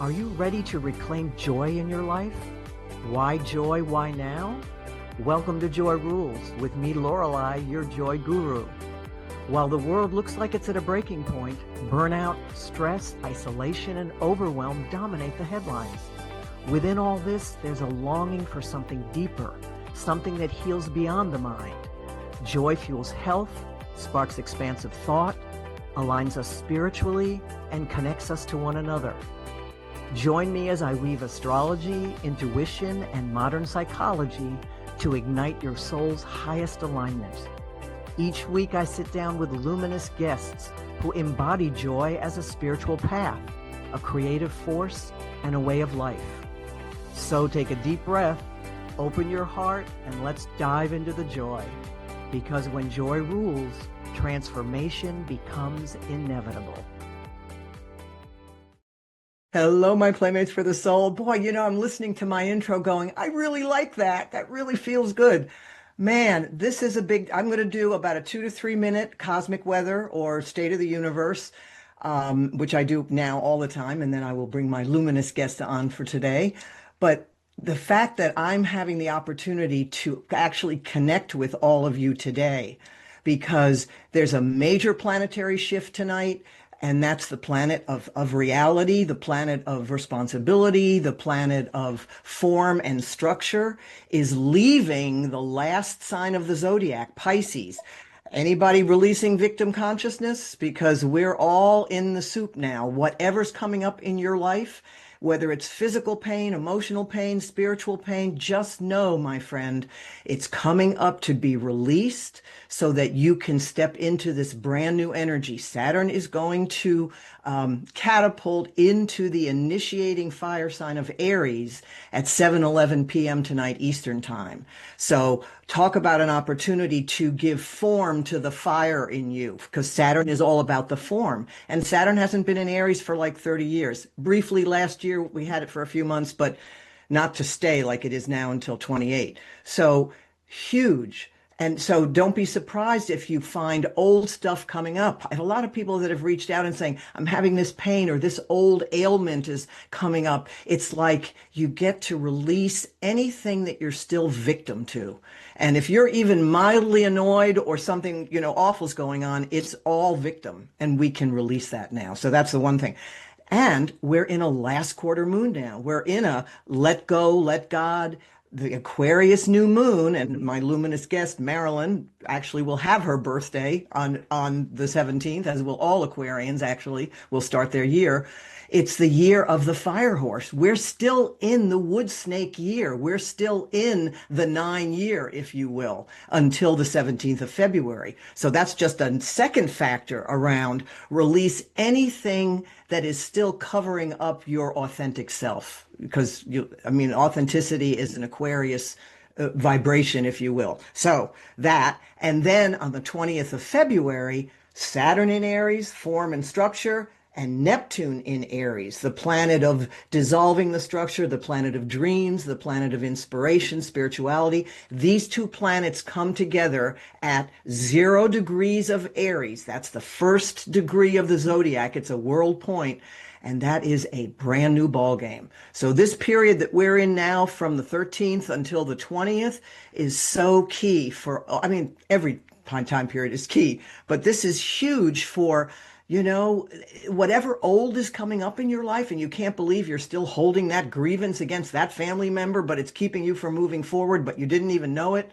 Are you ready to reclaim joy in your life? Why joy? Why now? Welcome to Joy Rules with me, Lorelei, your joy guru. While the world looks like it's at a breaking point, burnout, stress, isolation, and overwhelm dominate the headlines. Within all this, there's a longing for something deeper, something that heals beyond the mind. Joy fuels health, sparks expansive thought, aligns us spiritually, and connects us to one another. Join me as I weave astrology, intuition, and modern psychology to ignite your soul's highest alignment. Each week I sit down with luminous guests who embody joy as a spiritual path, a creative force, and a way of life. So take a deep breath, open your heart, and let's dive into the joy. Because when joy rules, transformation becomes inevitable. Hello, my playmates for the soul. Boy, I'm listening to my intro going, I really like that. That really feels good. Man, this is I'm going to do about a 2 to 3 minute cosmic weather or state of the universe, which I do now all the time. And then I will bring my luminous guest on for today. But the fact that I'm having the opportunity to actually connect with all of you today, because there's a major planetary shift tonight, and that's the planet of reality, the planet of responsibility, the planet of form and structure is leaving the last sign of the zodiac, Pisces. Anybody releasing victim consciousness? Because we're all in the soup now. Whatever's coming up in your life, whether it's physical pain, emotional pain, spiritual pain, just know, my friend, it's coming up to be released so that you can step into this brand new energy. Saturn is going to catapult into the initiating fire sign of Aries at 7:11 p.m. tonight Eastern time. So talk about an opportunity to give form to the fire in you, because Saturn is all about the form. And Saturn hasn't been in Aries for like 30 years. Briefly last year, we had it for a few months, but not to stay like it is now until 28. So huge. And so don't be surprised if you find old stuff coming up. I have a lot of people that have reached out and saying, I'm having this pain or this old ailment is coming up. It's like you get to release anything that you're still victim to. And if you're even mildly annoyed or something, awful's going on, it's all victim. And we can release that now. So that's the one thing. And we're in a last quarter moon now. We're in a let go, let God, the Aquarius new moon, and my luminous guest, Marilyn, actually will have her birthday on the 17th, as will all Aquarians actually will start their year. It's the year of the fire horse. We're still in the wood snake year. We're still in the 9 year, if you will, until the 17th of February. So that's just a second factor around release anything that is still covering up your authentic self. Because authenticity is an Aquarius vibration, if you will. So that, and then on the 20th of February, Saturn in Aries, form and structure, and Neptune in Aries, the planet of dissolving the structure, the planet of dreams, the planet of inspiration, spirituality. These two planets come together at 0 degrees of Aries. That's the first degree of the zodiac. It's a world point. And that is a brand new ball game. So this period that we're in now from the 13th until the 20th is so key for, every time period is key, but this is huge for, whatever old is coming up in your life and you can't believe you're still holding that grievance against that family member, but it's keeping you from moving forward, but you didn't even know it.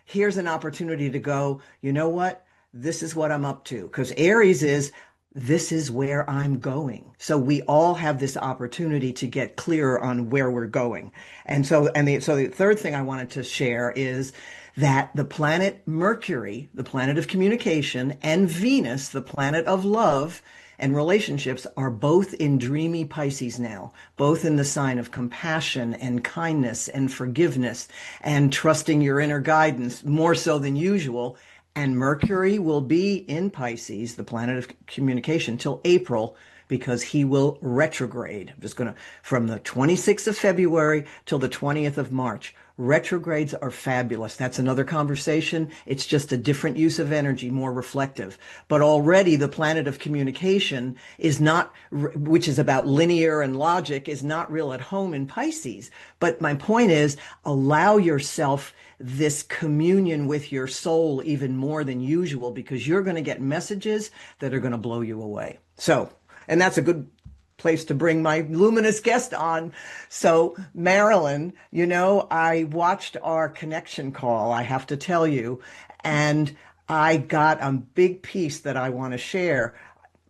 Here's an opportunity to go, you know what? This is what I'm up to. Because Aries is, this is where I'm going. So we all have this opportunity to get clearer on where we're going. And so the third thing I wanted to share is that the planet Mercury, the planet of communication, and Venus, the planet of love and relationships, are both in dreamy Pisces now, both in the sign of compassion and kindness and forgiveness and trusting your inner guidance more so than usual. And Mercury will be in Pisces, the planet of communication, till April, because he will retrograde. I'm just going to, from the 26th of February till the 20th of March, Retrogrades are fabulous. That's another conversation. It's just a different use of energy, more reflective. But already the planet of communication is not, which is about linear and logic, is not real at home in Pisces. But my point is, allow yourself this communion with your soul even more than usual, because you're going to get messages that are going to blow you away. So, and that's a good place to bring my luminous guest on. So, Marilyn, I watched our connection call, I have to tell you, and I got a big piece that I want to share.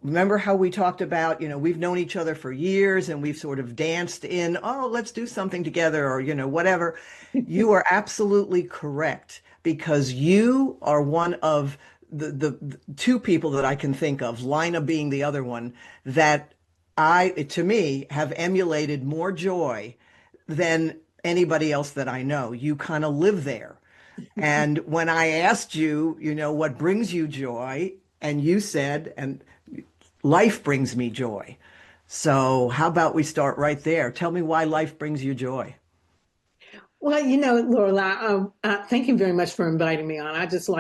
Remember how we talked about, we've known each other for years and we've sort of danced in, oh, let's do something together, or, whatever. You are absolutely correct, because you are one of the two people that I can think of, Lina being the other one, that to me, have emulated more joy than anybody else that I know. You kind of live there. And when I asked you, what brings you joy, and you said, and life brings me joy. So how about we start right there? Tell me why life brings you joy. Well, Lorelei, thank you very much for inviting me on. I just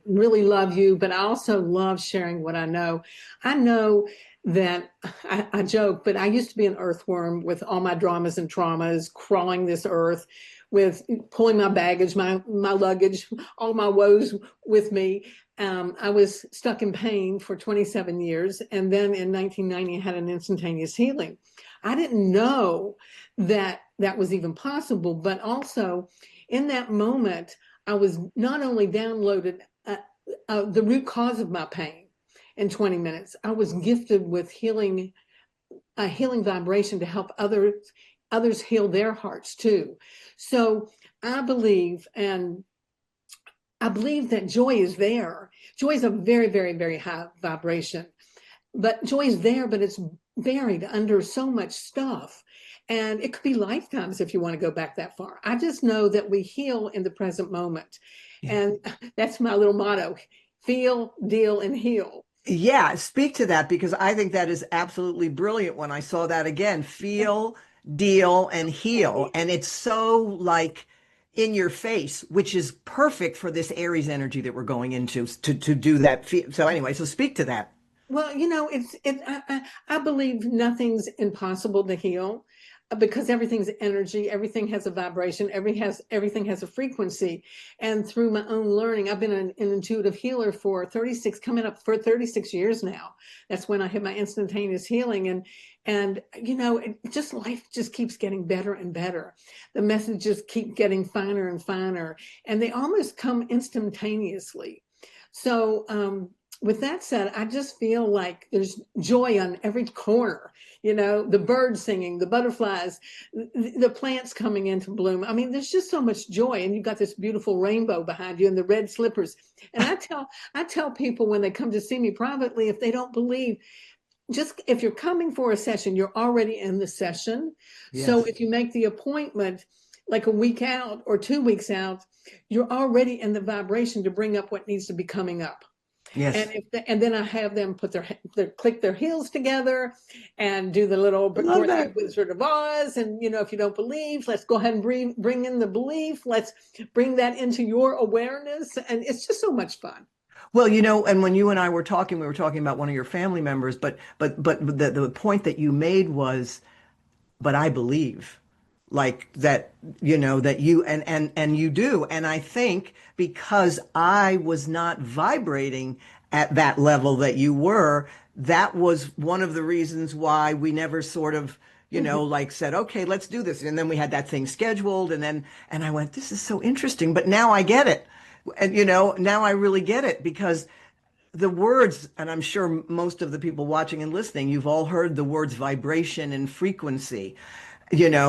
really love you, but I also love sharing what I know. I know that I joke, but I used to be an earthworm with all my dramas and traumas, crawling this earth with pulling my baggage, my luggage, all my woes with me. I was stuck in pain for 27 years. And then in 1990, I had an instantaneous healing. I didn't know that that was even possible, but also in that moment, I was not only downloaded the root cause of my pain in 20 minutes, I was gifted with a healing vibration to help others heal their hearts too. So I believe, and I believe that joy is there. Joy is a very, very, very high vibration, but joy is there, but it's buried under so much stuff. And it could be lifetimes if you want to go back that far. I just know that we heal in the present moment. Yeah. And that's my little motto: feel, deal, and heal. Yeah, speak to that, because I think that is absolutely brilliant when I saw that again. Feel, deal, and heal. And it's so like in your face, which is perfect for this Aries energy that we're going into to do that. So anyway, so speak to that. Well, I believe nothing's impossible to heal, because everything's energy, everything has a vibration, everything has a frequency. And through my own learning, I've been an intuitive healer for 36, coming up for 36 years now. That's when I had my instantaneous healing. And life just keeps getting better and better. The messages keep getting finer and finer, and they almost come instantaneously. So, with that said, I just feel like there's joy on every corner. The birds singing, the butterflies, the plants coming into bloom. I mean, there's just so much joy, and you've got this beautiful rainbow behind you and the red slippers. And I tell people when they come to see me privately, if they don't believe, just if you're coming for a session, you're already in the session. So Yes. if you make the appointment like a week out or 2 weeks out, you're already in the vibration to bring up what needs to be coming up. Yes. And then I have them put click their heels together and do the little I love Dorothy that. Wizard of Oz. And if you don't believe, let's go ahead and bring in the belief. Let's bring that into your awareness, and it's just so much fun. Well, and when you and I were talking, we were talking about one of your family members, but the point that you made was, but I believe, like that, that you and you do. And I think because I was not vibrating at that level that you were, that was one of the reasons why we never sort of, like said, okay, let's do this. And then we had that thing scheduled, and I went, this is so interesting, but now I get it. And now I really get it, because the words, and I'm sure most of the people watching and listening, you've all heard the words vibration and frequency,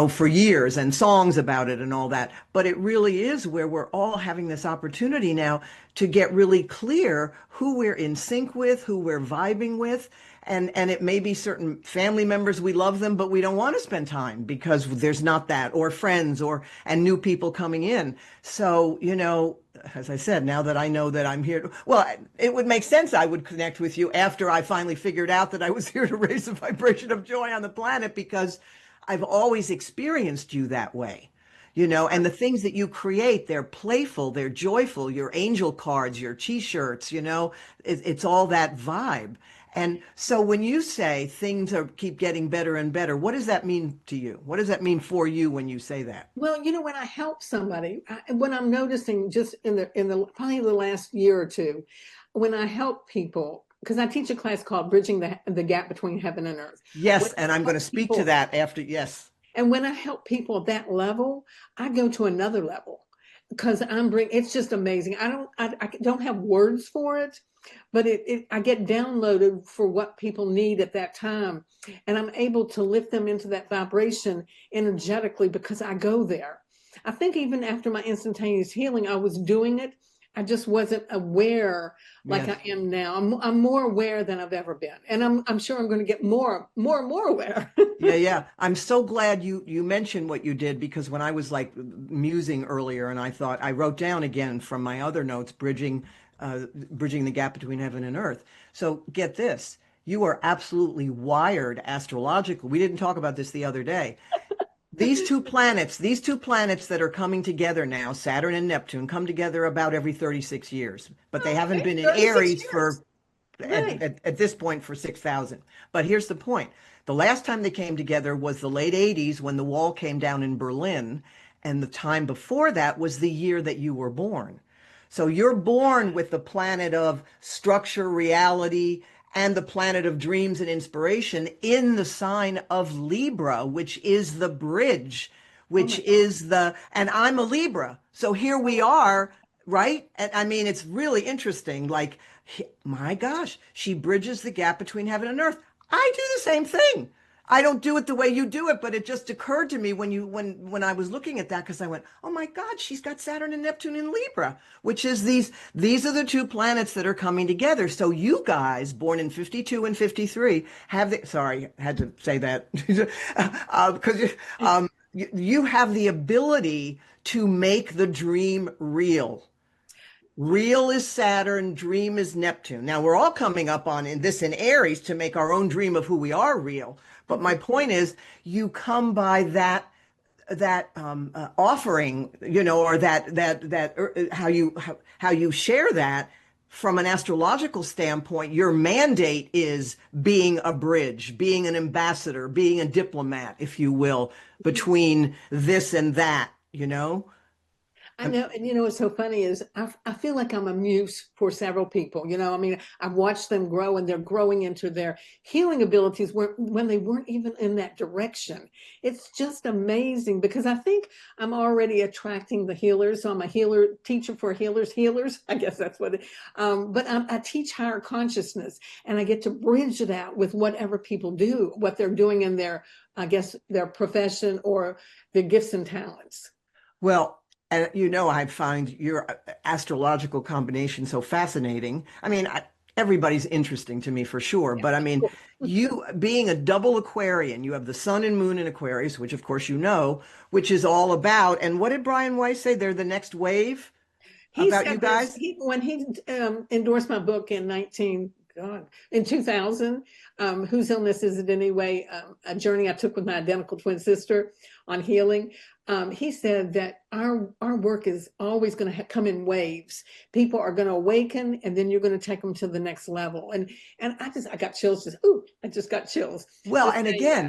for years, and songs about it and all that. But it really is where we're all having this opportunity now to get really clear who we're in sync with, who we're vibing with. And it may be certain family members, we love them, but we don't want to spend time because there's not that, or friends, and new people coming in. So, as I said, now that I know that I'm here, well, it would make sense I would connect with you after I finally figured out that I was here to raise the vibration of joy on the planet, because I've always experienced you that way. and the things that you create, they're playful, they're joyful, your angel cards, your t-shirts, it's all that vibe. And so when you say things are keep getting better and better, what does that mean to you? What does that mean for you when you say that? Well, when I help somebody, when I'm noticing just in the probably the last year or two, when I help people, because I teach a class called Bridging the Gap Between Heaven and Earth. When Yes, I and I'm going to help speak to people, that after. Yes. and when I help people at that level, I go to another level because it's just amazing. I don't have words for it, but I get downloaded for what people need at that time. And I'm able to lift them into that vibration energetically because I go there. I think even after my instantaneous healing, I was doing it. I just wasn't aware like I Yes. am now. I'm more aware than I've ever been. And I'm sure I'm going to get and more aware. Yeah, yeah. I'm so glad you mentioned what you did because when I was like musing earlier and I thought I wrote down again from my other notes, bridging the gap between heaven and earth. So get this. You are absolutely wired astrologically. We didn't talk about this the other day. These two planets that are coming together now, Saturn and Neptune, come together about every 36 years, but they haven't Okay, been in 36 Aries years. for Right. at this point for 6,000. But here's the point. The last time they came together was the late 80s when the wall came down in Berlin. And the time before that was the year that you were born. So you're born with the planet of structure, reality, and the planet of dreams and inspiration in the sign of Libra, which is the bridge, Oh which my God. is and I'm a Libra. So here we are, right? And I mean, it's really interesting. Like, my gosh, she bridges the gap between heaven and earth. I do the same thing. I don't do it the way you do it, but it just occurred to me when I was looking at that because I went, "Oh my God, she's got Saturn and Neptune in Libra, which is these are the two planets that are coming together." So you guys, born in 52 and 53, have the sorry, I had to say that because you have the ability to make the dream real. Real is Saturn, dream is Neptune. Now we're all coming up on in this in Aries to make our own dream of who we are real. But my point is, you come by that offering, or how you share that from an astrological standpoint. Your mandate is being a bridge, being an ambassador, being a diplomat, if you will, between this and that. I know, and what's so funny is I feel like I'm a muse for several people. I mean, I've watched them grow and they're growing into their healing abilities when they weren't even in that direction. It's just amazing because I think I'm already attracting the healers. So I'm a healer teacher for healers. I guess that's what but I teach higher consciousness and I get to bridge that with whatever people do, what they're doing in I guess, their profession or their gifts and talents. Well, and I find your astrological combination so fascinating. I mean, everybody's interesting to me for sure, but I mean, you being a double Aquarian, you have the sun and moon in Aquarius, which of course which is all about. And what did Brian Weiss say? They're the next wave He about you said this guys? when he endorsed my book in 2000. Whose illness is it anyway? A journey I took with my identical twin sister on healing. He said that our work is always going to come in waves. People are going to awaken, and then you're going to take them to the next level. And I got chills. I just got chills. Well, Just and saying that. again,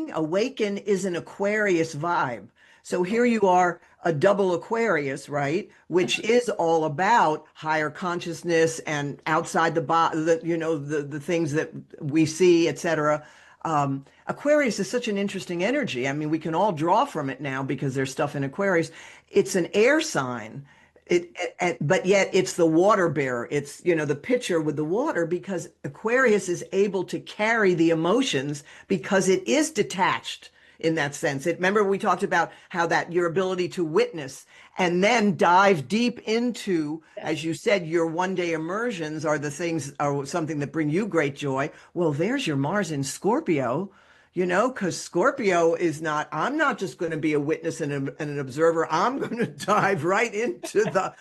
Yeah. awaken is an Aquarius vibe. So here you are, a double Aquarius, right? Which is all about higher consciousness and outside the box, the things that we see, etc. Aquarius is such an interesting energy. I mean, we can all draw from it now because there's stuff in Aquarius. It's an air sign. But yet it's the water bearer. It's, the pitcher with the water because Aquarius is able to carry the emotions because it is detached in that sense. Remember we talked about how that your ability to witness and then dive deep into, as Yes. you said, your one day immersions are something that bring you great joy. Well, there's your Mars in Scorpio. Because Scorpio is I'm not just going to be a witness and an observer. I'm going to dive right into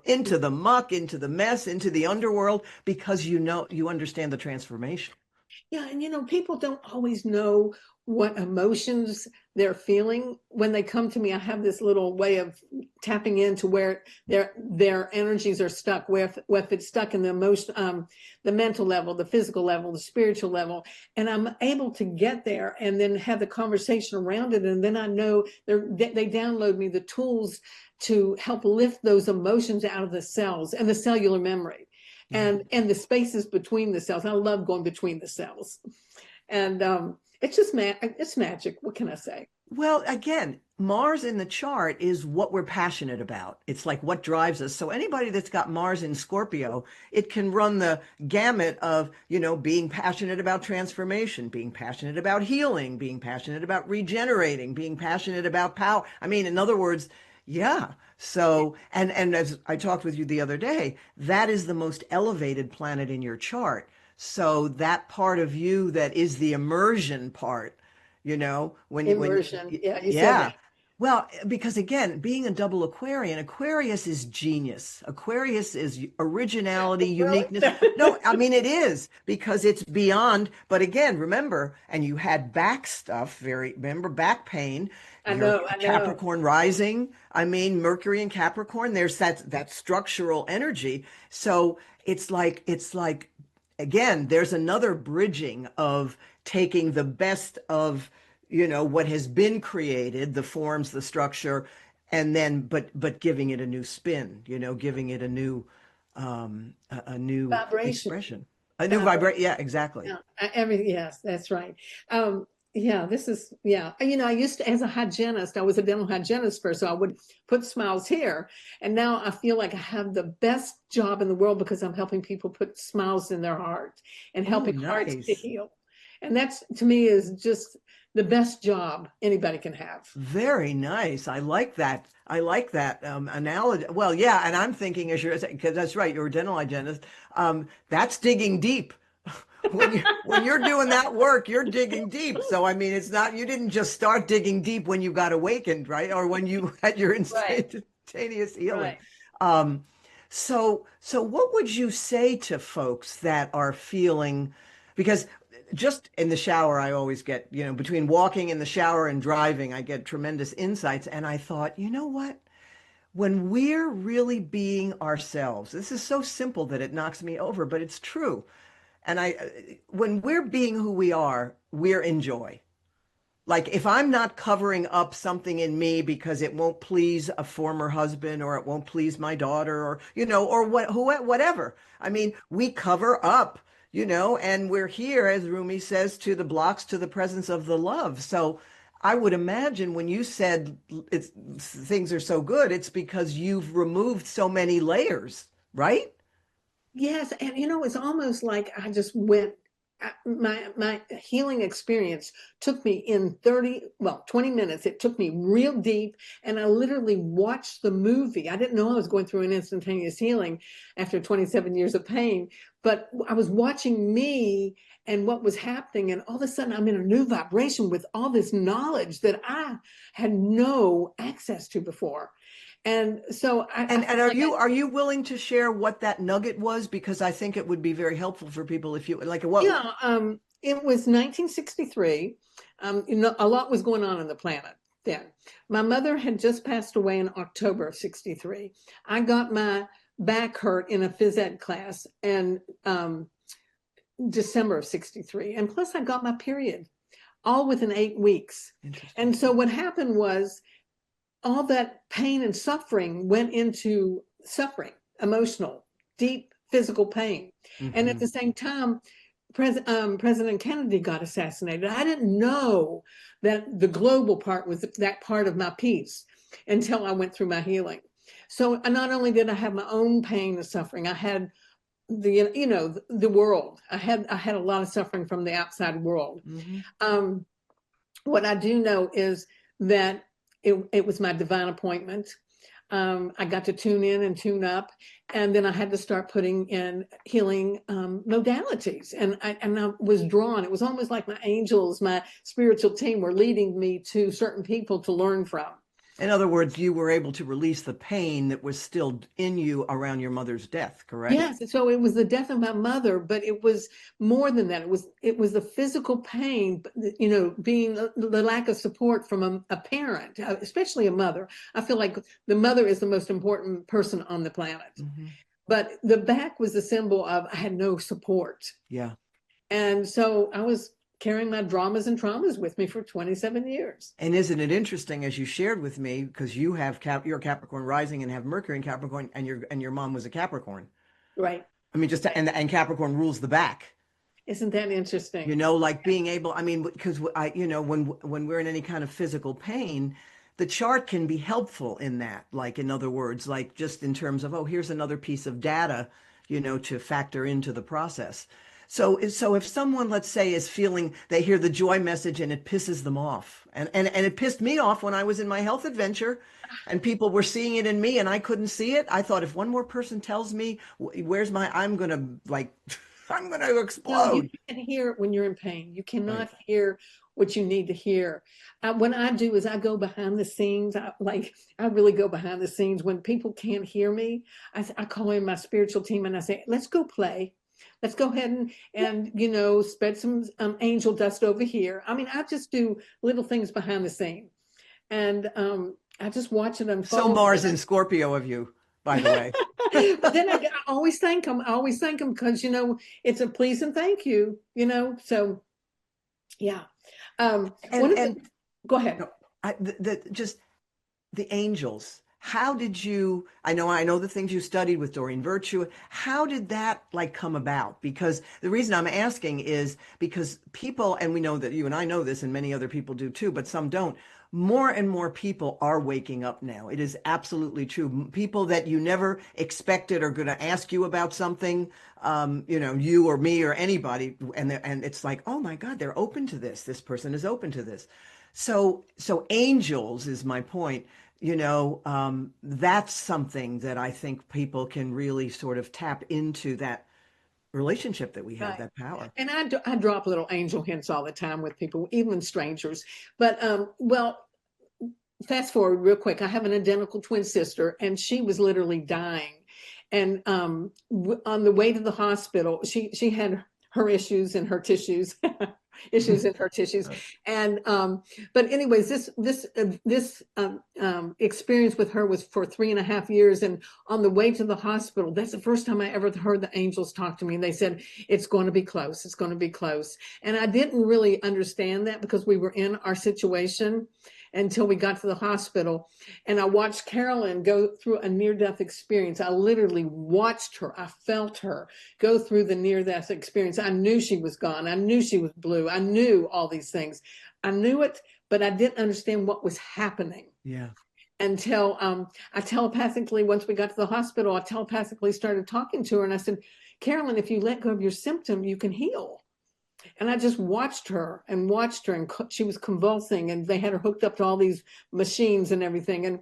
into the muck, into the mess, into the underworld, because you understand the transformation. Yeah, and people don't always know what emotions they're feeling when they come to me. I have this little way of tapping into where their energies are stuck, where if it's stuck in the emotion, the mental level, the physical level, the spiritual level, and I'm able to get there and then have the conversation around it. And then I know they download me the tools to help lift those emotions out of the cells and the cellular memory and the spaces between the cells. I love going between the cells. And it's just it's magic. What can I say? Well, again, Mars in the chart is what we're passionate about. It's like what drives us. So anybody that's got Mars in Scorpio, it can run the gamut of, being passionate about transformation, being passionate about healing, being passionate about regenerating, being passionate about power. I mean, in other words, yeah. So, and as I talked with you the other day, that is the most elevated planet in your chart. So that part of you that is the immersion part, Immersion. Yeah, you said yeah. that. Well, because again, being a double Aquarian, Aquarius is genius. Aquarius is originality, Really? uniqueness. No, I mean, it is because it's beyond. But again, remember, and you had back stuff, remember back pain. I You're know, a I know. Capricorn rising. I mean, Mercury and Capricorn, there's that structural energy. So it's like, again, there's another bridging of taking the best of what has been created, the forms, the structure, and then but giving it a new spin, giving it a new Vibration. expression, a new Vibration. vibrate. Yeah, exactly. Yeah, yes, that's right. Yeah, this is, yeah. I used to, as a hygienist, I was a dental hygienist first, so I would put smiles here. And now I feel like I have the best job in the world because I'm helping people put smiles in their heart and Oh, helping hearts to nice. heal. And that's, to me, is just the best job anybody can have. Very nice. I like that. I like that analogy. Well, yeah, and I'm thinking as you're because that's right. You're a dental hygienist. That's digging deep. When you're doing that work, you're digging deep. So I mean, it's not you didn't just start digging deep when you got awakened, right? Or when you had your Right, instantaneous healing. right. Um, so what would you say to folks that are feeling, because just in the shower, I always get, between walking in the shower and driving, I get tremendous insights. And I thought, you know what? When we're really being ourselves, this is so simple that it knocks me over, but it's true. And when we're being who we are, we're in joy. Like if I'm not covering up something in me because it won't please a former husband or it won't please my daughter or or whatever. I mean, we cover up, and we're here, as Rumi says, to the blocks to the presence of the love. So I would imagine when you said things are so good, it's because you've removed so many layers, right? Yes, and it's almost like I just went. My healing experience took me in 20 minutes. It took me real deep, and I literally watched the movie. I didn't know I was going through an instantaneous healing after 27 years of pain, but I was watching me and what was happening, and all of a sudden I'm in a new vibration with all this knowledge that I had no access to before. And so I And felt are like you willing to share what that nugget was? Because I think it would be very helpful for people if you like what. Yeah, it was 1963. A lot was going on the planet then. My mother had just passed away in October of 63. I got my back hurt in a phys ed class in December of 63. And plus, I got my period all within 8 weeks. Interesting. And so what happened was all that pain and suffering went into suffering, emotional, deep physical pain. And at Hmm. the same time, President Kennedy got assassinated. I didn't know that the global part was that part of my piece until I went through my healing. So not only did I have my own pain and suffering, I had the world. I had a lot of suffering from the outside world. Hmm. Um, what I do know is that it was my divine appointment. I got to tune in and tune up, and then I had to start putting in healing modalities. And I was drawn. It was almost like my angels, my spiritual team, were leading me to certain people to learn from. In other words, you were able to release the pain that was still in you around your mother's death, correct? Yes, so it was the death of my mother, but it was more than that. It was the physical pain, being the lack of support from a parent, especially a mother. I feel like the mother is the most important person on the planet. Hmm. But the back was a symbol of I had no support. Yeah. And so I was carrying my dramas and traumas with me for 27 years. And isn't it interesting, as you shared with me, because you have you're Capricorn rising and have Mercury in Capricorn, and your mom was a Capricorn. Right. I mean, and Capricorn rules the back. Isn't that interesting? Like being able, I mean, because when we're in any kind of physical pain, the chart can be helpful in that. Like, in other words, like just in terms of, oh, here's another piece of data, to factor into the process. So if someone, let's say, is feeling, they hear the joy message and it pisses them off, and it pissed me off when I was in my health adventure, and people were seeing it in me and I couldn't see it. I thought, if one more person tells me where's my, I'm gonna like, I'm gonna No, you explode. can't hear it when you're in pain. You Right. cannot hear what you need to hear. What I do is I go behind the scenes. I really go behind the scenes when people can't hear me. I call in my spiritual team and I say, let's go play. Let's go ahead and spread some angel dust over here. I mean, I just do little things behind the scene, and I just watch it So unfold. Mars and Scorpio of you, by the way. But then I always thank them. I always thank them because it's a please and thank you. So yeah. One And of the Go ahead. no, just the angels. How did you, I know the things you studied with Doreen Virtue. How did that like come about? Because the reason I'm asking is because people, and we know that you and I know this and many other people do too, but some don't. More and more people are waking up now. It is absolutely true. People that you never expected are going to ask you about something, you or me or anybody, and it's like, oh my God, they're open to this. This person is open to this. So angels is my point. That's something that I think people can really sort of tap into, that relationship that we have, Right. that power. And I drop little angel hints all the time with people, even strangers. But well, fast forward real quick. I have an identical twin sister, and she was literally dying. And on the way to the hospital, she had her issues in her tissues, issues in her tissues. And but anyways, this experience with her was for 3.5 years. And on the way to the hospital, that's the first time I ever heard the angels talk to me. And they said, "It's going to be close. It's going to be close." And I didn't really understand that because we were in our situation until we got to the hospital. And I watched Carolyn go through a near-death experience. I literally watched her. I felt her go through the near-death experience. I knew she was gone. I knew she was blue. I knew all these things. I knew it, but I didn't understand what was happening Yeah. until I telepathically, once we got to the hospital, I telepathically started talking to her. And I said, "Carolyn, if you let go of your symptom, you can heal." And I just watched her and watched her, and she was convulsing, and they had her hooked up to all these machines and everything.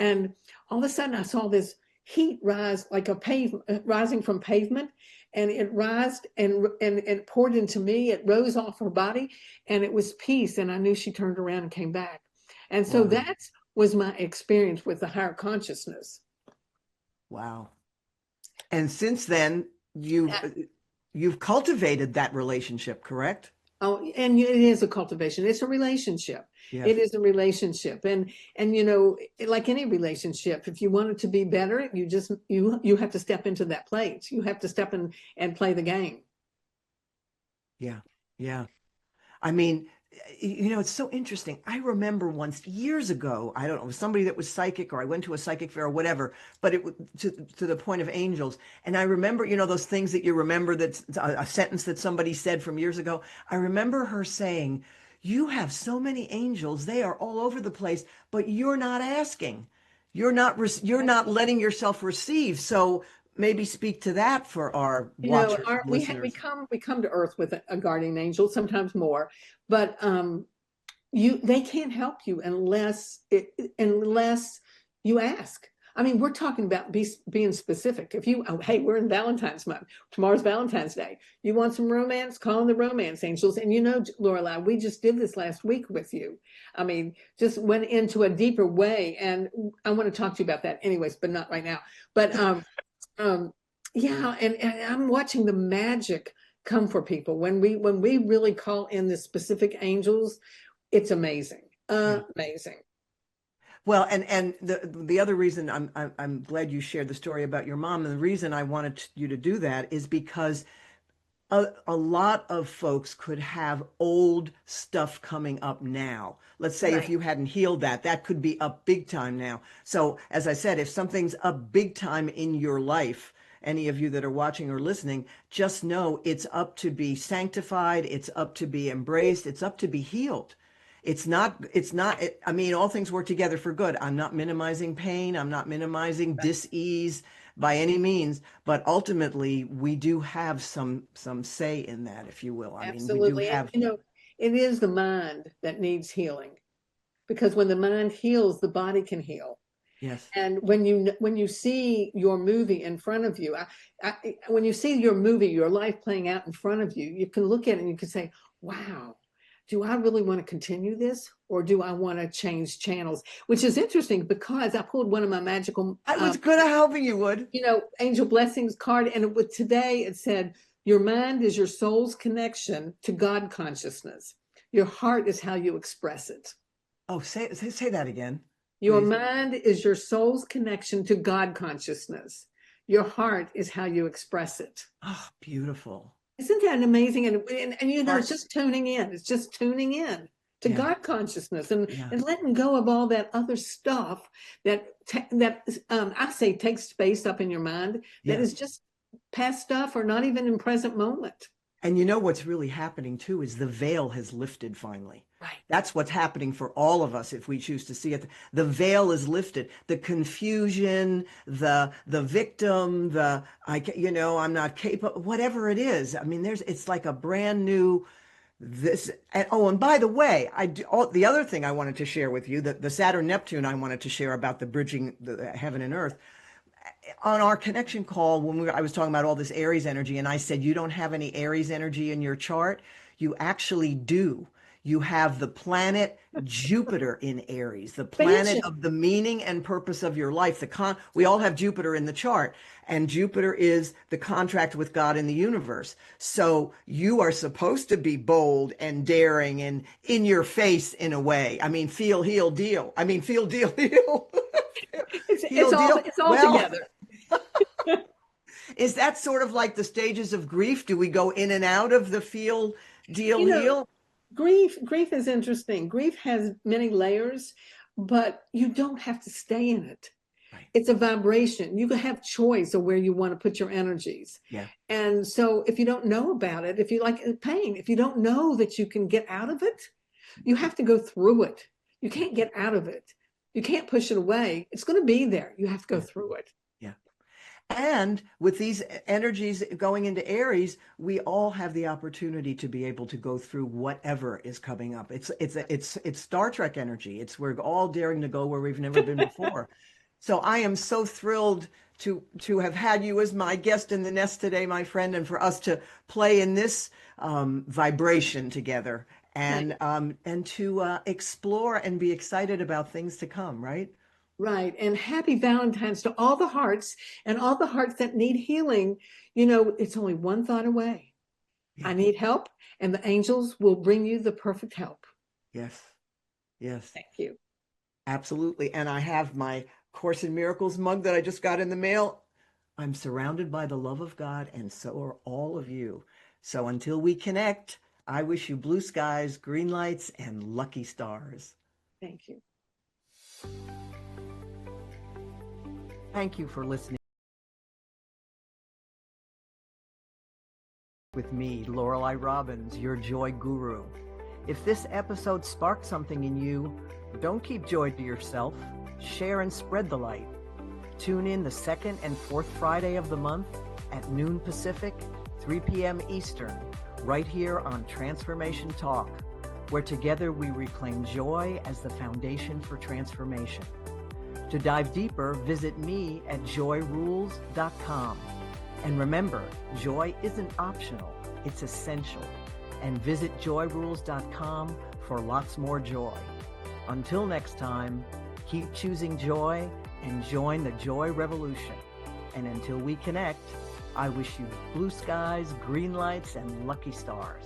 And all of a sudden I saw this heat rise, like a pavement rising from pavement, and it rised and it poured into me. It rose off her body, and it was peace. And I knew she turned around and came back. And so Wow. that was my experience with the higher consciousness. Wow. And since then, you've cultivated that relationship, correct? Oh, and it is a cultivation. It's a relationship. Yeah. It is a relationship. And like any relationship, if you want it to be better, you have to step into that place. You have to step in and play the game. Yeah. Yeah. I mean, it's so interesting. I remember once years ago, I don't know, it was somebody that was psychic, or I went to a psychic fair or whatever, but it was to the point of angels. And I remember, those things that you remember, that's a sentence that somebody said from years ago. I remember her saying, "You have so many angels, they are all over the place, but you're not asking. You're not letting yourself receive." So maybe speak to that for our watchers and We listeners. come to Earth with a guardian angel, sometimes more, but they can't help you unless you ask. I mean, we're talking about being specific. If you, oh, hey, we're in Valentine's month. Tomorrow's Valentine's Day. You want some romance? Call in the romance angels. And you know, Lorelei, we just did this last week with you. I mean, just went into a deeper way. And I want to talk to you about that anyways, but not right now. But yeah, and I'm watching the magic come for people when we really call in the specific angels. It's amazing. Amazing. Well, and the other reason I'm glad you shared the story about your mom, and the reason I wanted you to do that is because a lot of folks could have old stuff coming up now. Let's say if Right. you hadn't healed that, that could be up big time now. So, as I said, if something's up big time in your life, any of you that are watching or listening, just know it's up to be sanctified, it's up to be embraced, it's up to be healed. I mean, all things work together for good. I'm not minimizing pain. I'm not minimizing dis-ease by any means, but ultimately we do have some say in that, if you will. I mean, we do Absolutely. And have, you know, it is the mind that needs healing because when the mind heals, the body can heal. yes. And when you see your movie in front of you, when you see your movie, your life playing out in front of you, you can look at it and you can say, "Wow, do I really want to continue this, or do I want to change channels?" Which is interesting because I pulled one of my magical, I was good at helping you, Wood. angel blessings card, and today it said, "Your mind is your soul's connection to God consciousness. Your heart is how you express it." Oh, say that again, Your please. mind is your soul's connection to God consciousness. Your heart is how you express it. Oh, beautiful. Isn't that amazing? And you know, it's Heart. just tuning in. It's just tuning in to Yeah, God consciousness and yeah, letting go of all that other stuff that I say takes space up in your mind that yeah. is just past stuff or not even in present moment. And you know what's really happening too is the veil has lifted finally. Right. That's what's happening for all of us if we choose to see it. The veil is lifted. The confusion, the victim, I'm not capable, whatever it is. I mean, it's like a brand new this. And by the way, the other thing I wanted to share with you, the Saturn Neptune I wanted to share about the bridging the heaven and earth on our connection call when I was talking about all this Aries energy, and I said, you don't have any Aries energy in your chart. You actually do. You have the planet Jupiter in Aries, the planet Expansion. of the meaning and purpose of your life. We all have Jupiter in the chart, and Jupiter is the contract with God in the universe. So you are supposed to be bold and daring and in your face in a way. I mean, feel, heal, deal. I mean, feel, deal, heal. It's Heal, all deal. it's all Well, together. is that sort of like the stages of grief? Do we go in and out of the feel, deal, You know, heal? grief is interesting. Grief has many layers, but you don't have to stay in it. Right. It's a vibration. You can have choice of where you want to put your energies. Yeah. And so if you don't know about it, if you like pain, if you don't know that you can get out of it, you have to go through it. You Yeah. can't get out of it. You can't push it away. It's going to be there. You have to go Yeah. through it. Yeah. And with these energies going into Aries, we all have the opportunity to be able to go through whatever is coming up. It's Star Trek energy. We're all daring to go where we've never been before. So I am so thrilled to have had you as my guest in the nest today, my friend, and for us to play in this vibration together and to explore and be excited about things to come. Right? Right. And happy Valentine's to all the hearts and all the hearts that need healing. You know, it's only one thought away. Yeah. I need help, and the angels will bring you the perfect help. Yes. Yes. Thank you. Absolutely. And I have my Course in Miracles mug that I just got in the mail. I'm surrounded by the love of God, and so are all of you. So until we connect, I wish you blue skies, green lights, and lucky stars. Thank you. Thank you for listening with me, Lorelei Robbins, your joy guru. If this episode sparked something in you, don't keep joy to yourself. Share and spread the light. Tune in the second and fourth Friday of the month at noon Pacific, 3 p.m. Eastern, right here on Transformation Talk, where together we reclaim joy as the foundation for transformation. To dive deeper, visit me at joyrules.com. And remember, joy isn't optional, it's essential. And visit joyrules.com for lots more joy. Until next time, keep choosing joy and join the joy revolution. And until we connect, I wish you blue skies, green lights, and lucky stars.